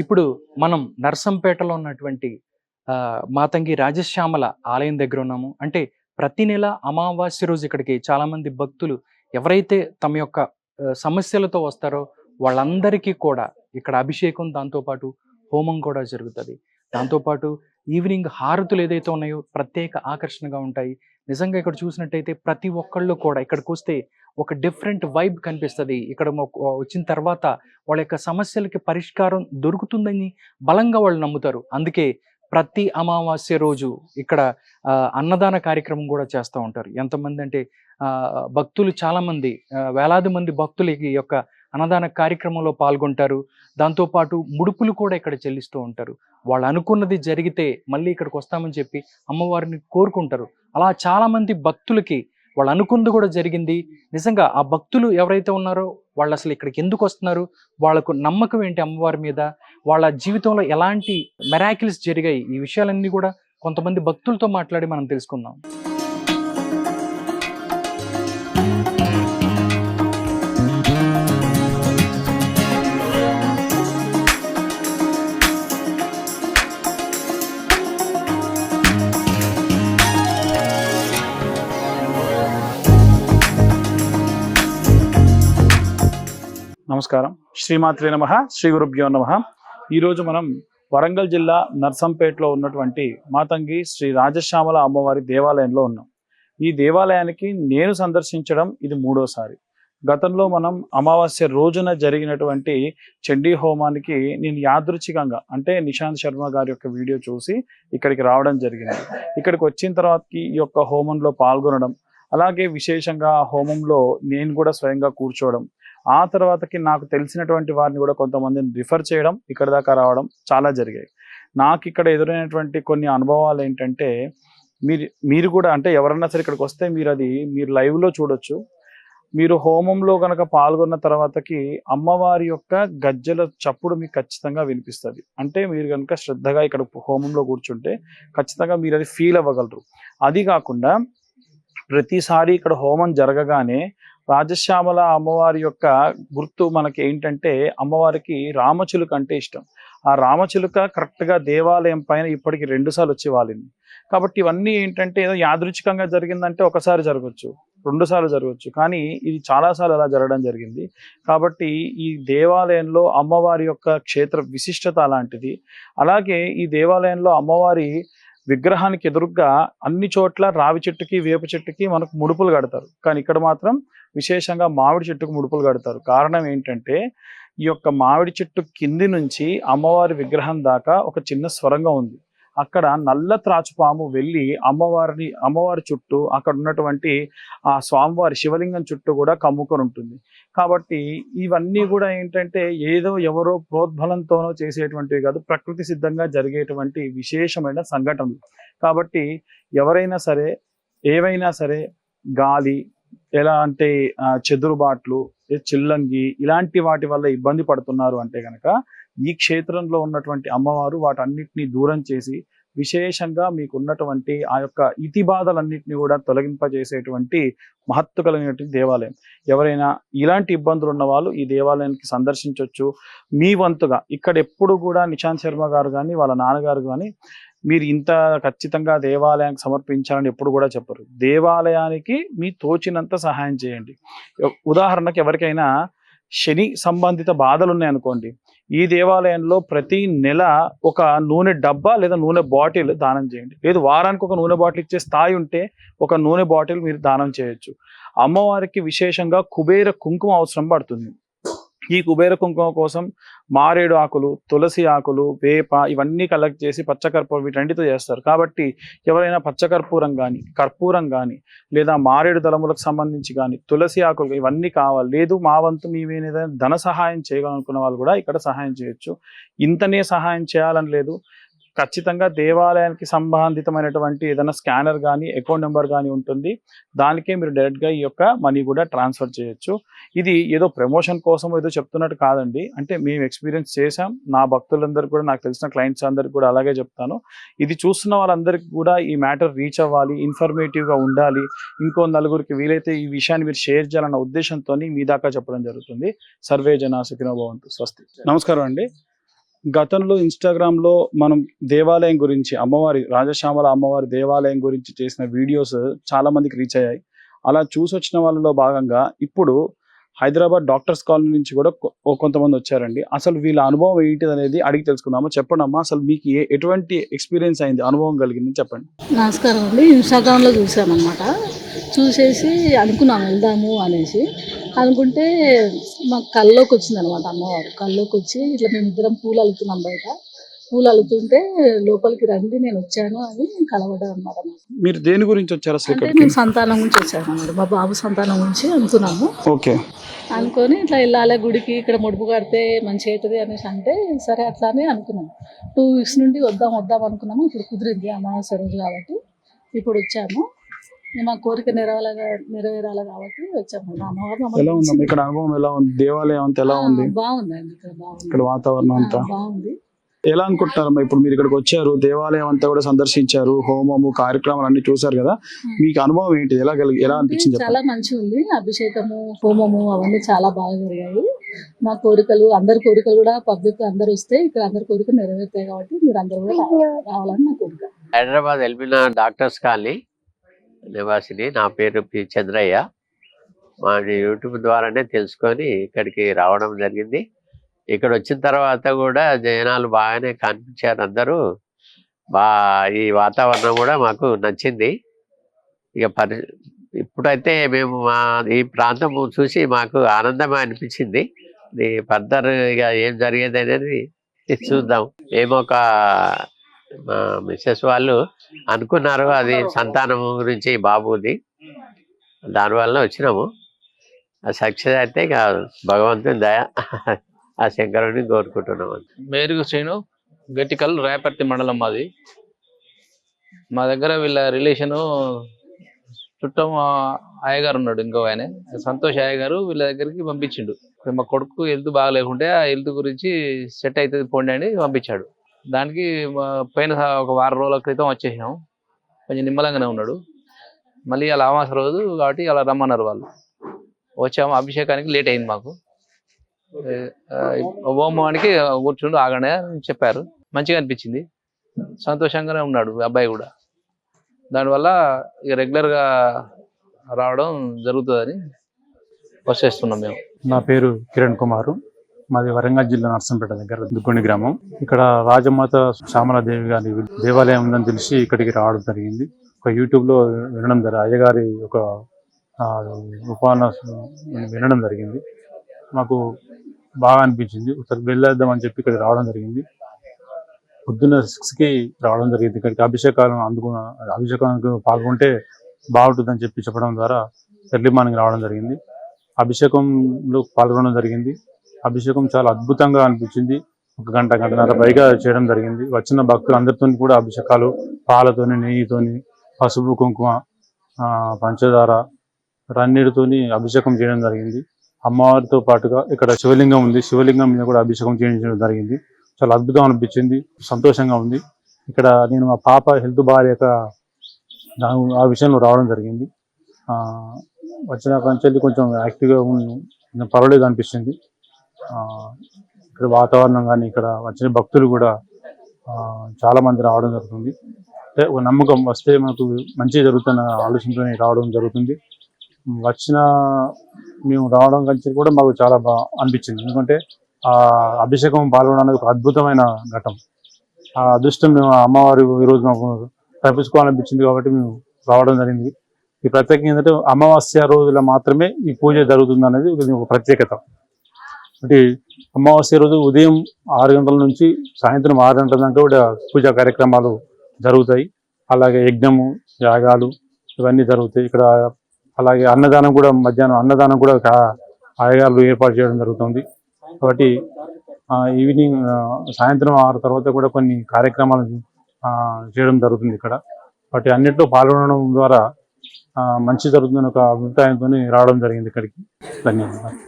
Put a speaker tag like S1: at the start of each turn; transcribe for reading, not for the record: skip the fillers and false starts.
S1: ఇప్పుడు మనం నర్సంపేటలో ఉన్నటువంటి మాతంగి రాజశ్యామల ఆలయం దగ్గర ఉన్నాము. అంటే ప్రతి నెల అమావాస్య రోజు ఇక్కడికి చాలామంది భక్తులు ఎవరైతే తమ యొక్క సమస్యలతో వస్తారో వాళ్ళందరికీ కూడా ఇక్కడ అభిషేకం, దాంతో పాటు హోమం కూడా జరుగుతది. దాంతో పాటు ఈవినింగ్ హారతులు ఏదైతే ఉన్నాయో ప్రత్యేక ఆకర్షణగా ఉంటాయి. నిజంగా ఇక్కడ చూసినట్టయితే ప్రతి ఒక్కళ్ళు కూడా ఇక్కడికొస్తే ఒక డిఫరెంట్ వైబ్ కనిపిస్తది. ఇక్కడ వచ్చిన తర్వాత వాళ్ళ యొక్క సమస్యలకి పరిష్కారం దొరుకుతుందని బలంగా వాళ్ళు నమ్ముతారు. అందుకే ప్రతి అమావాస్య రోజు ఇక్కడ అన్నదాన కార్యక్రమం కూడా చేస్తూ ఉంటారు. ఎంతమంది అంటే భక్తులు చాలామంది, వేలాది మంది భక్తులు ఈ యొక్క అన్నదాన కార్యక్రమంలో పాల్గొంటారు. దాంతో పాటు ముడుపులు కూడా ఇక్కడ చెల్లిస్తూ ఉంటారు. వాళ్ళు అనుకున్నది జరిగితే మళ్ళీ ఇక్కడికి వస్తామని చెప్పి అమ్మవారిని కోరుకుంటారు. అలా చాలామంది భక్తులకి వాళ్ళు అనుకుంది కూడా జరిగింది. నిజంగా ఆ భక్తులు ఎవరైతే ఉన్నారో వాళ్ళు అసలు ఇక్కడికి ఎందుకు వస్తున్నారు, వాళ్ళకు నమ్మకం ఏంటి అమ్మవారి మీద, వాళ్ళ జీవితంలో ఎలాంటి మెరాకిల్స్ జరిగాయి, ఈ విషయాలన్నీ కూడా కొంతమంది భక్తులతో మాట్లాడి మనం తెలుసుకుందాం.
S2: నమస్కారం. శ్రీమాత్రే నమః. శ్రీ గురుభ్యో నమః. ఈరోజు మనం వరంగల్ జిల్లా నర్సంపేటలో ఉన్నటువంటి మాతంగి శ్రీ రాజశ్యామల అమ్మవారి దేవాలయంలో ఉన్నాం. ఈ దేవాలయానికి నేను సందర్శించడం ఇది మూడోసారి. గతంలో మనం అమావాస్య రోజున జరిగినటువంటి చండీ హోమానికి నేను యాదృచ్ఛికంగా, అంటే నిశాంత్ శర్మ గారి యొక్క వీడియో చూసి ఇక్కడికి రావడం జరిగింది. ఇక్కడికి వచ్చిన తర్వాతకి ఈ యొక్క హోమంలో పాల్గొనడం, అలాగే విశేషంగా హోమంలో నేను కూడా స్వయంగా కూర్చోవడం, ఆ తర్వాతకి నాకు తెలిసినటువంటి వారిని కూడా కొంతమందిని రిఫర్ చేయడం, ఇక్కడ దాకా రావడం చాలా జరిగాయి. నాకు ఇక్కడ ఎదురైనటువంటి కొన్ని అనుభవాలు ఏంటంటే, మీరు కూడా, అంటే ఎవరన్నా సరే ఇక్కడికి వస్తే మీరు లైవ్లో చూడొచ్చు. మీరు హోమంలో కనుక పాల్గొన్న తర్వాతకి అమ్మవారి యొక్క గజ్జల చప్పుడు మీకు ఖచ్చితంగా వినిపిస్తుంది. అంటే మీరు కనుక శ్రద్ధగా ఇక్కడ హోమంలో కూర్చుంటే ఖచ్చితంగా మీరు అది ఫీల్ అవ్వగలరు. అది కాకుండా ప్రతిసారి ఇక్కడ హోమం జరగగానే రాజశ్యామల అమ్మవారి యొక్క గుర్తు మనకి ఏంటంటే, అమ్మవారికి రామచిలుక అంటే ఇష్టం. ఆ రామచిలుక కరెక్ట్గా దేవాలయం పైన ఇప్పటికి 2 సార్లు వచ్చి వాలింది. కాబట్టి ఇవన్నీ ఏంటంటే, ఏదో యాదృచ్ఛికంగా జరిగిందంటే ఒకసారి జరగచ్చు, 2 సార్లు జరగచ్చు, కానీ ఇది చాలాసార్లు అలా జరగడం జరిగింది. కాబట్టి ఈ దేవాలయంలో అమ్మవారి యొక్క క్షేత్ర విశిష్టత అలాంటిది. అలాగే ఈ దేవాలయంలో అమ్మవారి విగ్రహానికి ఎదురుగా అన్ని చోట్ల రావి చెట్టుకి, వేప చెట్టుకి మనకు ముడుపులు కడతారు. కానీ ఇక్కడ మాత్రం విశేషంగా మామిడి చెట్టుకు ముడుపులు కడతారు. కారణం ఏంటంటే, ఈ యొక్క మామిడి చెట్టు కింది నుంచి అమ్మవారి విగ్రహం దాకా ఒక చిన్న స్వరంగం ఉంది. అక్కడ నల్ల త్రాచుపాము వెళ్ళి అమ్మవారి చుట్టూ, అక్కడ ఉన్నటువంటి ఆ స్వామివారి శివలింగం చుట్టూ కూడా కమ్ముకొని ఉంటుంది. కాబట్టి ఇవన్నీ కూడా ఏంటంటే, ఏదో ఎవరో ప్రోద్బలంతోనో చేసేటువంటివి కాదు, ప్రకృతి సిద్ధంగా జరిగేటువంటి విశేషమైన సంఘటనలు. కాబట్టి ఎవరైనా సరే, ఏవైనా సరే, గాలి, ఎలా అంటే చెదురుబాట్లు, చిల్లంగి, ఇలాంటి వాటి వల్ల ఇబ్బంది పడుతున్నారు అంటే కనుక ఈ క్షేత్రంలో ఉన్నటువంటి అమ్మవారు వాటన్నిటిని దూరం చేసి విశేషంగా మీకు ఉన్నటువంటి ఆ యొక్క ఇతి బాధలన్నింటినీ కూడా తొలగింపజేసేటువంటి మహత్తు కలిగినటువంటి దేవాలయం. ఎవరైనా ఇలాంటి ఇబ్బందులు ఉన్న వాళ్ళు ఈ దేవాలయానికి సందర్శించవచ్చు. మీ వంతుగా ఇక్కడ ఎప్పుడు కూడా నిశాంత్ శర్మ గారు కానీ వాళ్ళ నాన్నగారు కానీ మీరు ఇంత ఖచ్చితంగా దేవాలయానికి సమర్పించాలని ఎప్పుడు కూడా చెప్పరు. దేవాలయానికి మీ తోచినంత సహాయం చేయండి. ఉదాహరణకు ఎవరికైనా శని సంబంధిత బాధలు ఉన్నాయనుకోండి, ఈ దేవాలయంలో ప్రతి నెల ఒక నూనె డబ్బా లేదా నూనె బాటిల్ దానం చేయండి. లేదు వారానికి ఒక నూనె బాటిల్ ఇచ్చే స్థాయి ఉంటే ఒక నూనె బాటిల్ మీరు దానం చేయొచ్చు. అమ్మవారికి విశేషంగా కుబేర కుంకుమ అవసరం పడుతుంది. ఈ కుబేర కుంకుమ కోసం మారేడు ఆకులు, తులసి ఆకులు, వేప ఇవన్నీ కలెక్ట్ చేసి పచ్చకర్పూరం వీటన్నిటితో చేస్తారు. కాబట్టి ఎవరైనా పచ్చకర్పూరం కానీ, కర్పూరం కానీ, లేదా మారేడు దళములకు సంబంధించి కానీ, తులసి ఆకులు ఇవన్నీ కావాలి. లేదు మా వంతు మేమేదైనా ధన సహాయం చేయగలనుకున్న వాళ్ళు కూడా ఇక్కడ సహాయం చేయొచ్చు. ఇంతనే సహాయం చేయాలని లేదు, ఖచ్చితంగా దేవాలయానికి సంబంధితమైనటువంటి ఏదైనా స్కానర్ కానీ, అకౌంట్ నెంబర్ కానీ ఉంటుంది. దానికే మీరు డైరెక్ట్గా ఈ యొక్క మనీ కూడా ట్రాన్స్ఫర్ చేయొచ్చు. ఇది ఏదో ప్రమోషన్ కోసం ఏదో చెప్తున్నట్టు కాదండి. అంటే మేము ఎక్స్పీరియన్స్ చేసాం. నా భక్తులందరికీ కూడా, నాకు తెలిసిన క్లయింట్స్ అందరికీ కూడా అలాగే చెప్తాను. ఇది చూస్తున్న వాళ్ళందరికీ కూడా ఈ మ్యాటర్ రీచ్ అవ్వాలి, ఇన్ఫర్మేటివ్గా ఉండాలి, ఇంకో నలుగురికి వీలైతే ఈ విషయాన్ని మీరు షేర్ చేయాలన్న ఉద్దేశంతో మీ దాకా చెప్పడం జరుగుతుంది. సర్వే జనా సుఖినో భవంతు. స్వస్తి. నమస్కారం అండి. గతంలో ఇన్స్టాగ్రామ్ లో మనం దేవాలయం గురించి అమ్మవారి రాజశ్యామల అమ్మవారి దేవాలయం గురించి చేసిన వీడియోస్ చాలా మందికి రీచ్ అయ్యాయి. అలా చూసొచ్చిన వాళ్ళలో భాగంగా ఇప్పుడు హైదరాబాద్ డాక్టర్స్ కాలనీ నుంచి కూడా కొంతమంది వచ్చారండి. అసలు వీళ్ళ అనుభవం ఏంటిది అనేది అడిగి తెలుసుకుందామా? చెప్పండి అమ్మా, అసలు మీకు ఎటువంటి ఎక్స్పీరియన్స్ అయింది, అనుభవం కలిగింది చెప్పండి.
S3: నమస్కారం అండి. ఇన్స్టాగ్రామ్లో చూసామన్నమాట. చూసేసి అనుకున్నాం వెళ్దాము అనేసి. అనుకుంటే మాకు కల్లోకి వచ్చిందనమాట అమ్మవారు. కల్లోకి వచ్చి ఇట్లా మేమిద్దరం పూలు అల్లుతున్నాం బయట. పూలు అల్లుతుంటే లోపలికి రండి నేను వచ్చాను అని కలవడం అనమాట.
S2: మీరు దేని గురించి వచ్చారు అసలు
S3: అంటే
S2: ఇక్కడికి?
S3: మేము సంతానం గురించి వచ్చాము అన్నమాట. మా బాబు సంతానం గురించి అనుకున్నాము.
S2: ఓకే.
S3: అనుకొని ఇట్లా వెళ్ళాలి గుడికి, ఇక్కడ ముడుపు కడితే మంచిగా అవుతుంది అనేసి అంటే సరే అట్లానే అనుకున్నాము. 2 weeks నుండి వద్దాం అనుకున్నాము. ఇప్పుడు కుదిరింది అమావాస్య రోజు కాబట్టి ఇప్పుడు వచ్చాము. మా కోరిక నెరవేరాలి కాబట్టి వచ్చాము. అమ్మవారు
S2: ఎలా ఉందమ్మా ఇక్కడ అనుభవం? ఎలా ఉంది దేవాలయం అంతా? ఎలా ఉంది?
S3: బాగుందండి. ఇక్కడ బాగుంది.
S2: ఇక్కడ వాతావరణం అంతా
S3: బాగుంది.
S2: ఎలా అనుకుంటున్నారమ్మా? ఇప్పుడు మీరు ఇక్కడికి వచ్చారు, దేవాలయం అంతా కూడా సందర్శించారు, హోమము కార్యక్రమాలు అన్ని చూసారు కదా, మీకు అనుభవం ఏంటి? ఎలా అనిపించింది?
S3: చాలా మంచిగా ఉంది. అభిషేకము, హోమము అవన్నీ చాలా బాగా జరిగాయి. మా కోరికలు, అందరి కోరికలు కూడా పబ్లిక్ అందరు వస్తే ఇక్కడ అందరి కోరికలు నెరవేరుతాయి కాబట్టి మీరు అందరూ కూడా రావాలని నా కోరిక.
S4: హైదరాబాద్ ఎల్బినా డాక్టర్స్ కాలనీ నివాసిని. నా పేరు పి చంద్రయ్య. మా యూట్యూబ్ ద్వారానే తెలుసుకొని ఇక్కడికి రావడం జరిగింది. ఇక్కడ వచ్చిన తర్వాత కూడా జనాలు బాగానే కనిపించారు అందరూ. ఈ వాతావరణం కూడా మాకు నచ్చింది. ఇక ఇప్పుడైతే మేము ఈ ప్రాంతం చూసి మాకు ఆనందమే అనిపించింది. ఇది ఫర్దర్ ఇక ఏం జరిగేది అనేది చూద్దాం. ఏమొక మా మిస్సెస్ వాళ్ళు అనుకున్నారు, అది సంతానం గురించి బాబుది, దానివల్ల వచ్చినాము. ఆ సక్సెస్ అయితే ఇక భగవంతుని దయ, ఆ శంకరుని కోరుకుంటున్నాం.
S5: మేరుగు శ్రీను, గట్టికల్, రేపర్తి మండలం మాది. మా దగ్గర వీళ్ళ రిలేషను చుట్టం అయ్యగారు ఉన్నాడు, ఇంకో ఆయన సంతోష్ అయ్యగారు, వీళ్ళ దగ్గరికి పంపించిండు. మా కొడుకు హెల్త్ బాగా లేకుంటే ఆ హెల్త్ గురించి సెట్ అవుతుంది పోండి అని పంపించాడు. దానికి పైన ఒక 1 రోజుల క్రితం వచ్చేసాం. కొంచెం నిమ్మలంగానే ఉన్నాడు. మళ్ళీ అలా అమావాస్య రోజు కాబట్టి అలా రమ్మన్నారు వాళ్ళు. వచ్చాము. అభిషేకానికి లేట్ అయింది మాకు. హోమానికి కూర్చుండు ఆగనే చెప్పారు. మంచిగా అనిపించింది, సంతోషంగానే ఉన్నాడు అబ్బాయి కూడా. దానివల్ల ఇక రెగ్యులర్గా రావడం జరుగుతుందని వచ్చేస్తున్నాం మేము.
S6: నా పేరు కిరణ్ కుమారు. మాది వరంగల్ జిల్లా నర్సంపేట దగ్గర దుగ్గొండి గ్రామం. ఇక్కడ రాజమాత శ్యామలాదేవి గారి దేవాలయం ఉందని తెలిసి ఇక్కడికి రావడం జరిగింది. ఒక యూట్యూబ్లో వినడం అయ్యగారి ఒక ఉపన్యాసం వినడం జరిగింది. మాకు బాగా అనిపించింది. ఒకసారి వెళ్ళేద్దామని చెప్పి ఇక్కడికి రావడం జరిగింది. పొద్దున్న 6కి రావడం జరిగింది. ఇక్కడికి అభిషేకానికి పాల్గొంటే బాగుంటుందని చెప్పడం ద్వారా ఎర్లీ మార్నింగ్ రావడం జరిగింది. అభిషేకంలో పాల్గొనడం జరిగింది. అభిషేకం చాలా అద్భుతంగా అనిపించింది. 1 గంటన్నర పైగా చేయడం జరిగింది. వచ్చిన భక్తులందరితో కూడా అభిషేకాలు పాలతోని, నెయ్యితోని, పసుపు, కుంకుమ, పంచదార అన్నిటితోని అభిషేకం చేయడం జరిగింది. అమ్మవారితో పాటుగా ఇక్కడ శివలింగం ఉంది. శివలింగం మీద కూడా అభిషేకం చేయించడం జరిగింది. చాలా అద్భుతం అనిపించింది, సంతోషంగా ఉంది. ఇక్కడ నేను మా పాప హెల్త్ బాగాలేక ఆ విషయంలో రావడం జరిగింది. వచ్చిన కంచెల్లి కొంచెం యాక్టివ్గా పర్వాలేదు అనిపిస్తుంది. ఇక్కడ వాతావరణం కానీ ఇక్కడ వచ్చిన భక్తులు కూడా చాలా మంది రావడం జరుగుతుంది. అంటే ఒక నమ్మకం, వస్తే మనకు మంచి జరుగుతున్న ఆలోచనతో రావడం జరుగుతుంది. మేము రావడం కంచె కూడా మాకు చాలా బాగా అనిపించింది. ఎందుకంటే ఆ అభిషేకం పాల్గొనడానికి ఒక అద్భుతమైన ఘట్టం. ఆ అదృష్టం మేము అమ్మవారి ఈరోజు మాకు తప్పించుకోవాలనిపించింది కాబట్టి మేము రావడం జరిగింది. ఈ ప్రత్యేకత ఏంటంటే అమావాస్య రోజుల మాత్రమే ఈ పూజ జరుగుతుంది అనేది ఒక ప్రత్యేకత. అంటే అమావాస్య రోజు ఉదయం 6 గంటల నుంచి సాయంత్రం 6 గంటల దాకా కూడా పూజా కార్యక్రమాలు జరుగుతాయి. అలాగే యజ్ఞము, యాగాలు ఇవన్నీ జరుగుతాయి ఇక్కడ. అలాగే అన్నదానం కూడా, మధ్యాహ్నం అన్నదానం కూడా అయ్యగారులు ఏర్పాటు చేయడం జరుగుతుంది. కాబట్టి ఈవినింగ్ సాయంత్రం 6 తర్వాత కూడా కొన్ని కార్యక్రమాలు చేయడం జరుగుతుంది ఇక్కడ. వాటి అన్నింటిలో పాల్గొనడం ద్వారా మంచి జరుగుతుందని ఒక అభిప్రాయంతో రావడం జరిగింది ఇక్కడికి. ధన్యవాదాలు.